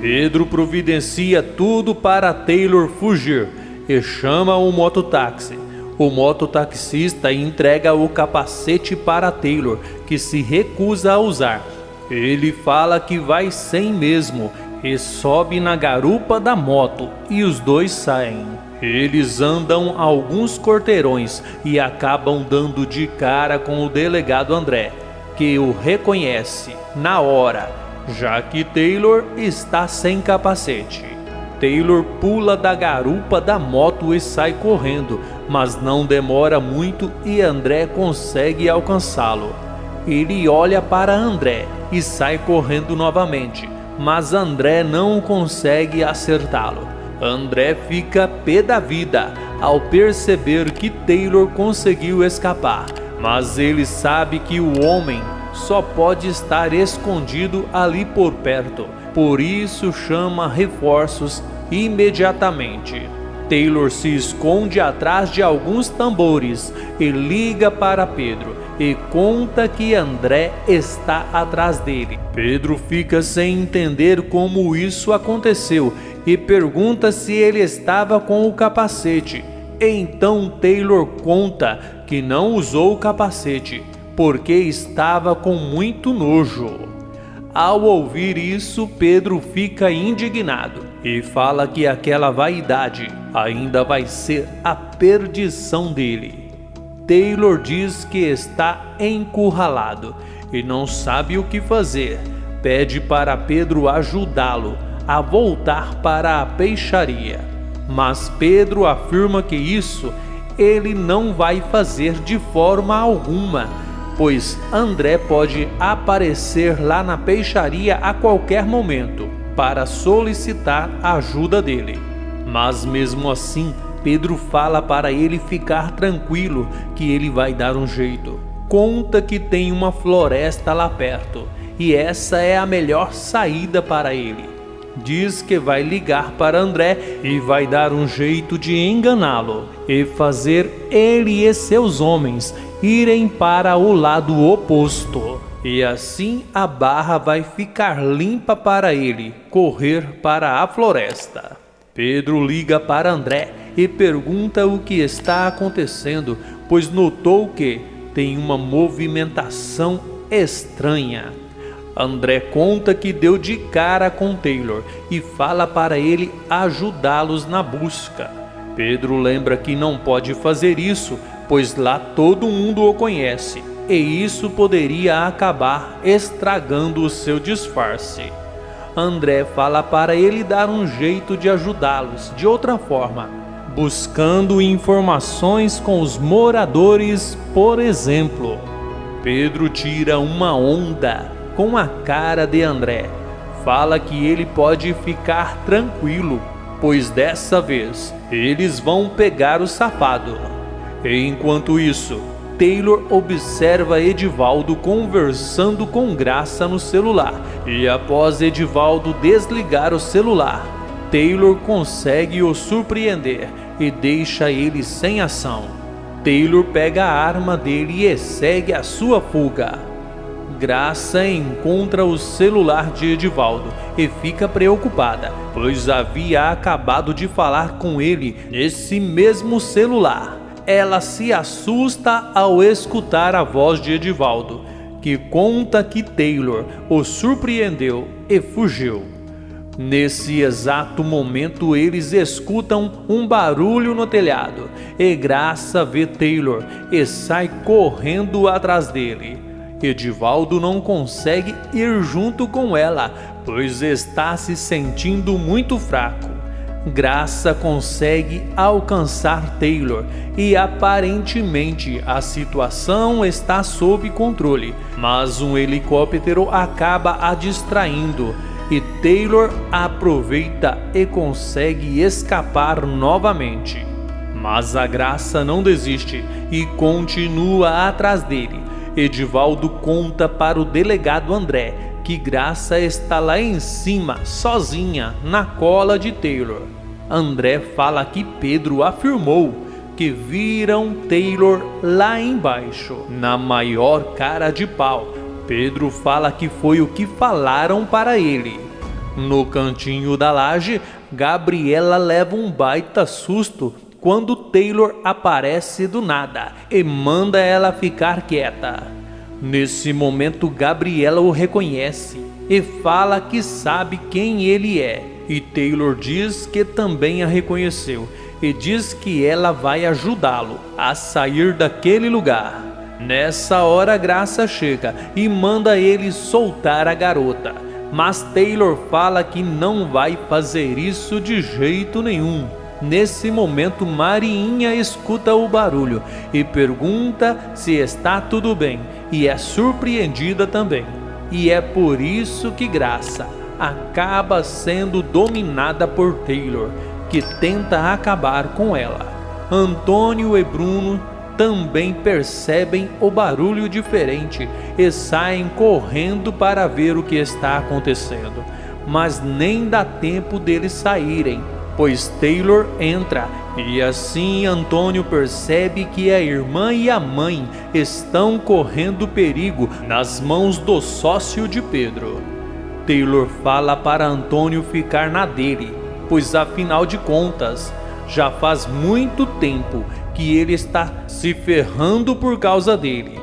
Pedro providencia tudo para Taylor fugir e chama o mototáxi. O mototaxista entrega o capacete para Taylor, que se recusa a usar. Ele fala que vai sem mesmo e sobe na garupa da moto e os dois saem. Eles andam alguns quarteirões e acabam dando de cara com o delegado André, que o reconhece na hora, já que Taylor está sem capacete. Taylor pula da garupa da moto e sai correndo, mas não demora muito e André consegue alcançá-lo. Ele olha para André e sai correndo novamente, mas André não consegue acertá-lo. André fica pé da vida ao perceber que Taylor conseguiu escapar, mas ele sabe que o homem só pode estar escondido ali por perto, por isso chama reforços imediatamente. Taylor se esconde atrás de alguns tambores e liga para Pedro e conta que André está atrás dele. Pedro fica sem entender como isso aconteceu e pergunta se ele estava com o capacete. Então Taylor conta que não usou o capacete porque estava com muito nojo. Ao ouvir isso, Pedro fica indignado e fala que aquela vaidade ainda vai ser a perdição dele. Taylor diz que está encurralado e não sabe o que fazer. Pede para Pedro ajudá-lo a voltar para a peixaria. Mas Pedro afirma que isso ele não vai fazer de forma alguma, pois André pode aparecer lá na peixaria a qualquer momento para solicitar a ajuda dele. Mas mesmo assim, Pedro fala para ele ficar tranquilo, que ele vai dar um jeito. Conta que tem uma floresta lá perto e essa é a melhor saída para ele. Diz que vai ligar para André e vai dar um jeito de enganá-lo e fazer ele e seus homens irem para o lado oposto. E assim a barra vai ficar limpa para ele correr para a floresta. Pedro liga para André e pergunta o que está acontecendo, pois notou que tem uma movimentação estranha. André conta que deu de cara com Taylor e fala para ele ajudá-los na busca. Pedro lembra que não pode fazer isso, pois lá todo mundo o conhece, e isso poderia acabar estragando o seu disfarce. André fala para ele dar um jeito de ajudá-los de outra forma, buscando informações com os moradores, por exemplo. Pedro tira uma onda com a cara de André. Fala que ele pode ficar tranquilo, pois dessa vez eles vão pegar o safado. Enquanto isso, Taylor observa Edivaldo conversando com Graça no celular. E após Edivaldo desligar o celular, Taylor consegue o surpreender e deixa ele sem ação. Taylor pega a arma dele e segue a sua fuga. Graça encontra o celular de Edivaldo e fica preocupada, pois havia acabado de falar com ele nesse mesmo celular. Ela se assusta ao escutar a voz de Edivaldo, que conta que Taylor o surpreendeu e fugiu. Nesse exato momento eles escutam um barulho no telhado e Graça vê Taylor e sai correndo atrás dele. Edivaldo não consegue ir junto com ela, pois está se sentindo muito fraco. Graça consegue alcançar Taylor e aparentemente a situação está sob controle, mas um helicóptero acaba a distraindo e Taylor aproveita e consegue escapar novamente. Mas a Graça não desiste e continua atrás dele. Edivaldo conta para o delegado André que Graça está lá em cima, sozinha, na cola de Taylor. André fala que Pedro afirmou que viram Taylor lá embaixo, na maior cara de pau. Pedro fala que foi o que falaram para ele. No cantinho da laje, Gabriela leva um baita susto quando Taylor aparece do nada e manda ela ficar quieta. Nesse momento, Gabriela o reconhece e fala que sabe quem ele é, e Taylor diz que também a reconheceu e diz que ela vai ajudá-lo a sair daquele lugar. Nessa hora, Graça chega e manda ele soltar a garota, mas Taylor fala que não vai fazer isso de jeito nenhum. Nesse momento, Mariinha escuta o barulho e pergunta se está tudo bem, e é surpreendida também. E é por isso que Graça acaba sendo dominada por Taylor, que tenta acabar com ela. Antônio e Bruno também percebem o barulho diferente e saem correndo para ver o que está acontecendo, mas nem dá tempo deles saírem, pois Taylor entra, e assim Antônio percebe que a irmã e a mãe estão correndo perigo nas mãos do sócio de Pedro. Taylor fala para Antônio ficar na dele, pois afinal de contas, já faz muito tempo que ele está se ferrando por causa dele.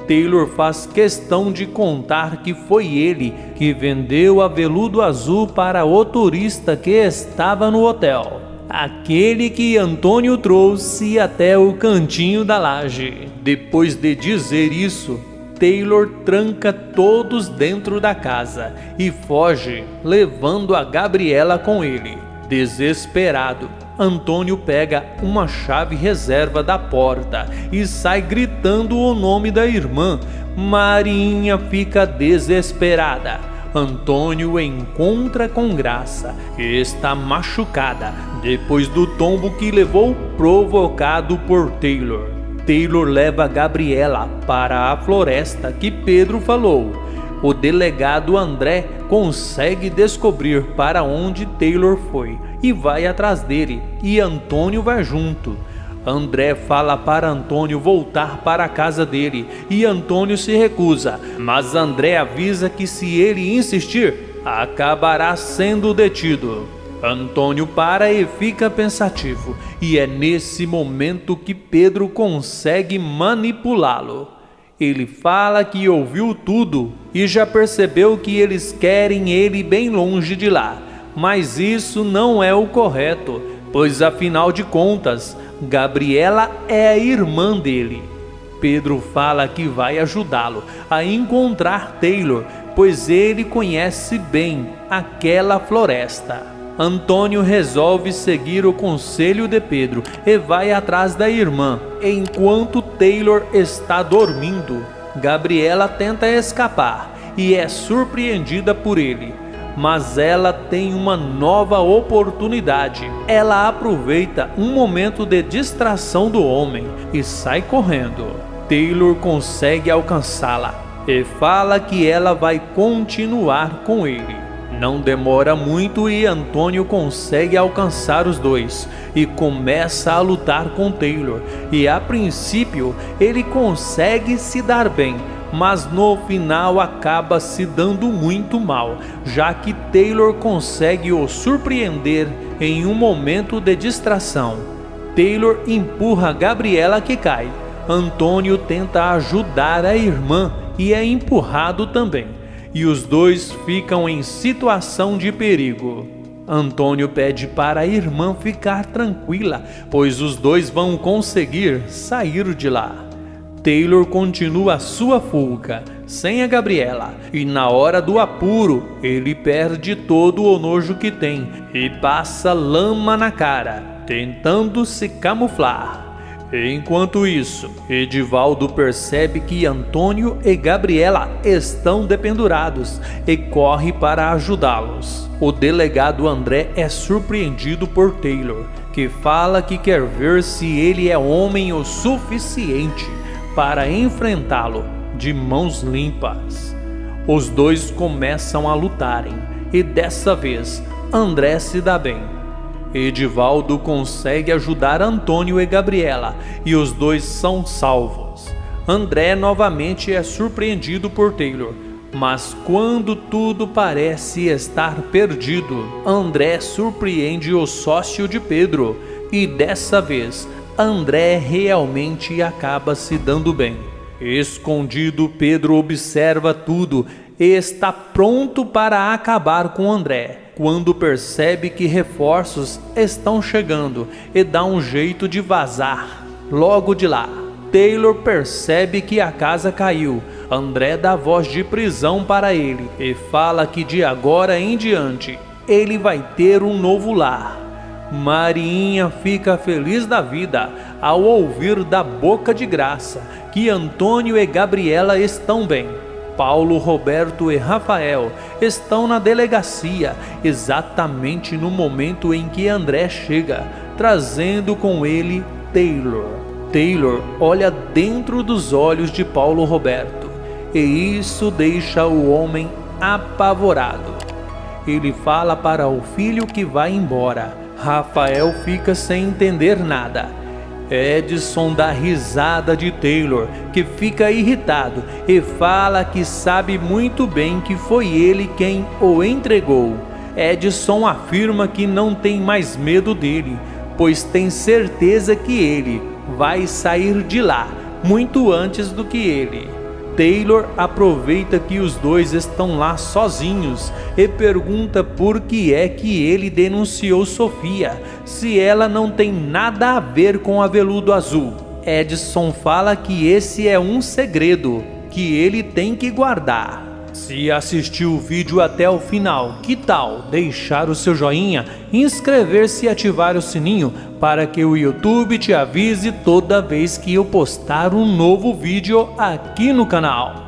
Taylor faz questão de contar que foi ele que vendeu a veludo azul para o turista que estava no hotel, aquele que Antônio trouxe até o cantinho da laje. Depois de dizer isso, Taylor tranca todos dentro da casa e foge, levando a Gabriela com ele. Desesperado, Antônio pega uma chave reserva da porta e sai gritando o nome da irmã. Marinha fica desesperada. Antônio encontra com Graça, que está machucada depois do tombo que levou provocado por Taylor. Taylor leva Gabriela para a floresta que Pedro falou. O delegado André consegue descobrir para onde Taylor foi e vai atrás dele, e Antônio vai junto. André fala para Antônio voltar para a casa dele e Antônio se recusa, mas André avisa que se ele insistir, acabará sendo detido. Antônio para e fica pensativo, e é nesse momento que Pedro consegue manipulá-lo. Ele fala que ouviu tudo e já percebeu que eles querem ele bem longe de lá, mas isso não é o correto, pois afinal de contas, Gabriela é a irmã dele. Pedro fala que vai ajudá-lo a encontrar Taylor, pois ele conhece bem aquela floresta. Antônio resolve seguir o conselho de Pedro e vai atrás da irmã. Enquanto Taylor está dormindo, Gabriela tenta escapar e é surpreendida por ele. Mas ela tem uma nova oportunidade. Ela aproveita um momento de distração do homem e sai correndo. Taylor consegue alcançá-la e fala que ela vai continuar com ele. Não demora muito e Antônio consegue alcançar os dois e começa a lutar com Taylor. E a princípio ele consegue se dar bem, mas no final acaba se dando muito mal, já que Taylor consegue o surpreender em um momento de distração. Taylor empurra Gabriela, que cai. Antônio tenta ajudar a irmã e é empurrado também. E os dois ficam em situação de perigo. Antônio pede para a irmã ficar tranquila, pois os dois vão conseguir sair de lá. Taylor continua sua fuga, sem a Gabriela, e na hora do apuro, ele perde todo o nojo que tem e passa lama na cara, tentando se camuflar. Enquanto isso, Edivaldo percebe que Antônio e Gabriela estão dependurados e corre para ajudá-los. O delegado André é surpreendido por Taylor, que fala que quer ver se ele é homem o suficiente para enfrentá-lo de mãos limpas. Os dois começam a lutarem e dessa vez André se dá bem. Edivaldo consegue ajudar Antônio e Gabriela e os dois são salvos. André novamente é surpreendido por Taylor, Mas quando tudo parece estar perdido, André surpreende o sócio de Pedro e dessa vez André realmente acaba se dando bem. Escondido, Pedro observa tudo e está pronto para acabar com André, quando percebe que reforços estão chegando e dá um jeito de vazar. Logo de lá, Taylor percebe que a casa caiu. André dá voz de prisão para ele e fala que de agora em diante ele vai ter um novo lar. Mariinha fica feliz da vida ao ouvir da boca de Graça que Antônio e Gabriela estão bem. Paulo, Roberto e Rafael estão na delegacia exatamente no momento em que André chega, trazendo com ele Taylor. Taylor olha dentro dos olhos de Paulo Roberto e isso deixa o homem apavorado. Ele fala para o filho que vai embora. Rafael fica sem entender nada. Edson dá risada de Taylor, que fica irritado e fala que sabe muito bem que foi ele quem o entregou. Edson afirma que não tem mais medo dele, pois tem certeza que ele vai sair de lá muito antes do que ele. Taylor aproveita que os dois estão lá sozinhos e pergunta por que é que ele denunciou Sofia, se ela não tem nada a ver com a Veludo Azul. Edson fala que esse é um segredo que ele tem que guardar. Se assistiu o vídeo até o final, que tal deixar o seu joinha, inscrever-se e ativar o sininho para que o YouTube te avise toda vez que eu postar um novo vídeo aqui no canal.